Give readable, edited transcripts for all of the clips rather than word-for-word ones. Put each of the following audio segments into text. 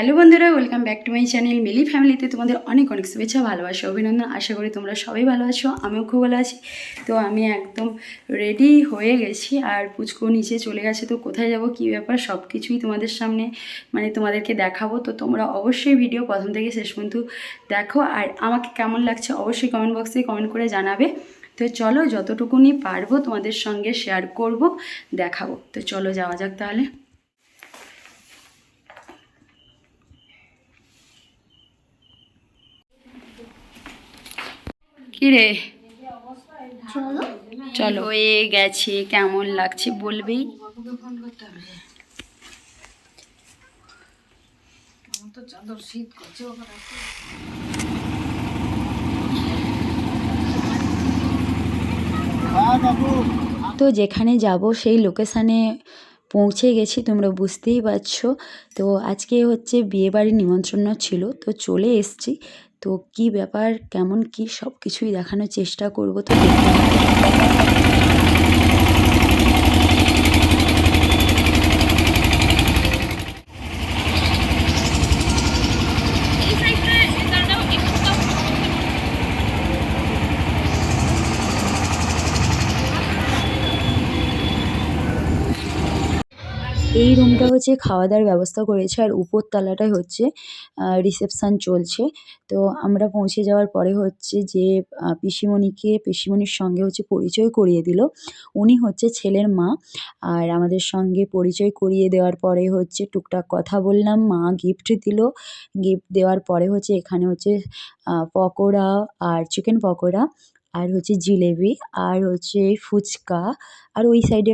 Hello বন্ধুরা, welcome back to my channel Mili ফ্যামিলিতে তোমাদের অনেক অনেক শুভেচ্ছা, ভালোবাসা, অভিনন্দন। আশা করি তোমরা সবাই ভালো আছো, আমিও খুব ভালো আছি। তো আমি একদম রেডি হয়ে গেছি আর পুচকু নিচে চলে গেছে। তো কোথায় যাব, কী ব্যাপার, সব কিছুই তোমাদের সামনে তোমাদেরকে দেখাবো। তো তোমরা অবশ্যই ভিডিও প্রথম থেকে শেষ পর্যন্ত দেখো, আর আমাকে কেমন লাগছে অবশ্যই কমেন্ট বক্সে কমেন্ট করে জানাবে। তো চলো, যতটুকুনি পারবো তোমাদের সঙ্গে শেয়ার করব, দেখাবো। তো চলো যাওয়া যাক তাহলে। কিরে, চলো হয়ে গেছে, কেমন লাগছে বলবেই। তো যেখানে যাব সেই লোকেশানে পৌঁছে গেছি, তোমরা বুঝতেই পারছো। তো আজকে হচ্ছে বিয়েবাড়ির নিমন্ত্রণ ছিল, তো চলে এসছি। তো কি ব্যাপার, কেমন কি, সব কিছুই দেখানোর চেষ্টা করব। তো এই রুমটা হচ্ছে খাওয়া দাওয়ার ব্যবস্থা করেছে, আর উপরতলাটায় হচ্ছে রিসেপশান চলছে। তো আমরা পৌঁছে যাওয়ার পরে হচ্ছে যে পিসিমণির সঙ্গে হচ্ছে পরিচয় করিয়ে দিল। উনি হচ্ছে ছেলের মা। আর আমাদের সঙ্গে পরিচয় করিয়ে দেওয়ার পরে হচ্ছে টুকটাক কথা বললাম, মা গিফট দিল। গিফট দেওয়ার পরে হচ্ছে এখানে হচ্ছে পকোড়া আর চিকেন পকোড়া, আর হচ্ছে জিলেবি, আর হচ্ছে ফুচকা, আর ওই সাইডে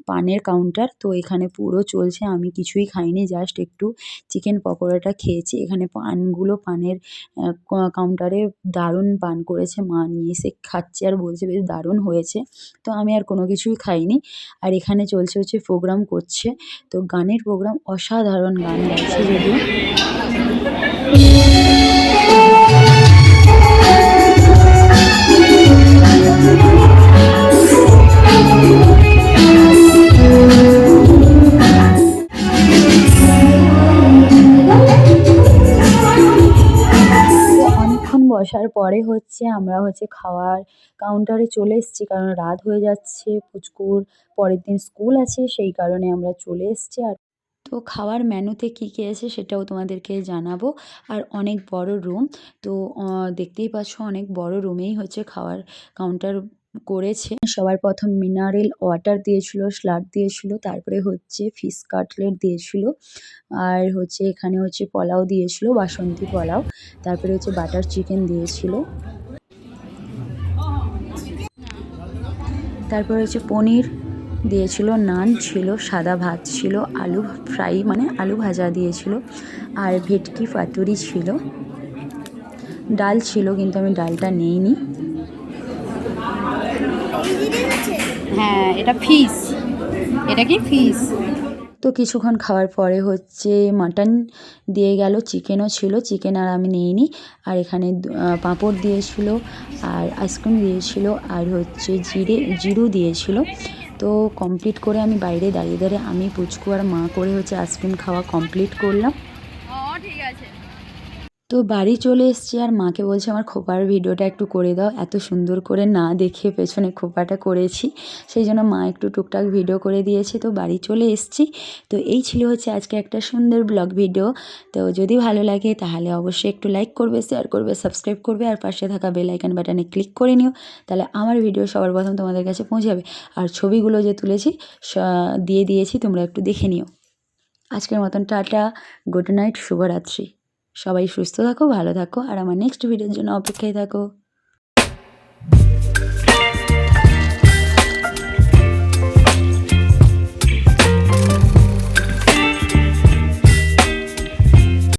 পানের কাউন্টার। তো এখানে পুরো চলছে, আমি কিছুই খাইনি, জাস্ট একটু চিকেন পকোড়াটা খেয়েছি। এখানে পানের কাউন্টারে দারুণ পান করেছে, মা নিয়ে এসে খাচ্ছে আর বলছে বেশ দারুণ হয়েছে। তো আমি আর কোনো কিছুই খাইনি। আর এখানে চলছে হচ্ছে প্রোগ্রাম করছে, তো গানের প্রোগ্রাম, অসাধারণ গান গাইছে যদিও। বসার পরে হচ্ছে আমরা হচ্ছে খাওয়ার কাউন্টারে চলে এসেছি, কারণ রাত হয়ে যাচ্ছে, পুচকুর পরের দিন স্কুল আছে, সেই কারণে আমরা চলে এসেছি। আর তো খাওয়ার মেনুতে কী কী আছে সেটাও তোমাদেরকে জানাবো। আর অনেক বড় রুম, তো দেখতেই পাচ্ছ অনেক বড় রুমেই হচ্ছে খাওয়ার কাউন্টার করেছে। সবার প্রথম মিনারেল ওয়াটার দিয়েছিল, স্যালাড দিয়েছিল, তারপরে হচ্ছে ফিশ কাটলেট দিয়েছিল, আর হচ্ছে এখানে হচ্ছে পোলাও দিয়েছিল, বাসন্তী পোলাও, তারপরে হচ্ছে বাটার চিকেন দিয়েছিল, তারপরে হচ্ছে পনির দিয়েছিল, নান ছিল, সাদা ভাত ছিল, আলু ফ্রাই আলু ভাজা দিয়েছিল, আর ভেটকি পাতুরি ছিল, ডাল ছিল কিন্তু আমি ডালটা নেইনি। হ্যাঁ, এটা ফিশ, এটা কি ফিশ। তো কিছুক্ষণ খাওয়ার পরে হচ্ছে মাটন দিয়ে গেল, চিকেনও ছিল, চিকেন আর আমি নিইনি। আর এখানে পাঁপড় দিয়েছিল, আর আইসক্রিম দিয়েছিল, আর হচ্ছে জিরু দিয়েছিল। তো কমপ্লিট করে আমি বাইরে দাঁড়িয়ে দাঁড়িয়ে আমি পুচকু আর মা করে হচ্ছে আইসক্রিম খাওয়া কমপ্লিট করলাম। ঠিক আছে। তো বাড়ি চলে এসেছি, আর মাকে বলছি আমার খোপার ভিডিওটা একটু করে দাও। এত সুন্দর করে না দেখে পেছনে খোপাটা করেছি, সেই জন্য মা একটু টুকটাক ভিডিও করে দিয়েছে। তো বাড়ি চলে এসেছি। তো এই ছিল হচ্ছে আজকে একটা সুন্দর ব্লগ ভিডিও। তো যদি ভালো লাগে তাহলে অবশ্যই একটু লাইক করবে, শেয়ার করবে, সাবস্ক্রাইব করবে, আর পাশে থাকা বেল আইকন বাটনে ক্লিক করে নিও, তাহলে আমার ভিডিও সবার প্রথম তোমাদের কাছে পৌঁছে যাবে। আর ছবিগুলো যে তুলেছি দিয়ে দিয়েছি, তোমরা একটু দেখে নিও। আজকের মতন টাটা, গুড নাইট, শুভরাত্রি। সবাই সুস্থ থাকো, ভালো থাকো, আর আমার নেক্সট ভিডিওর জন্য অপেক্ষায় থাকো।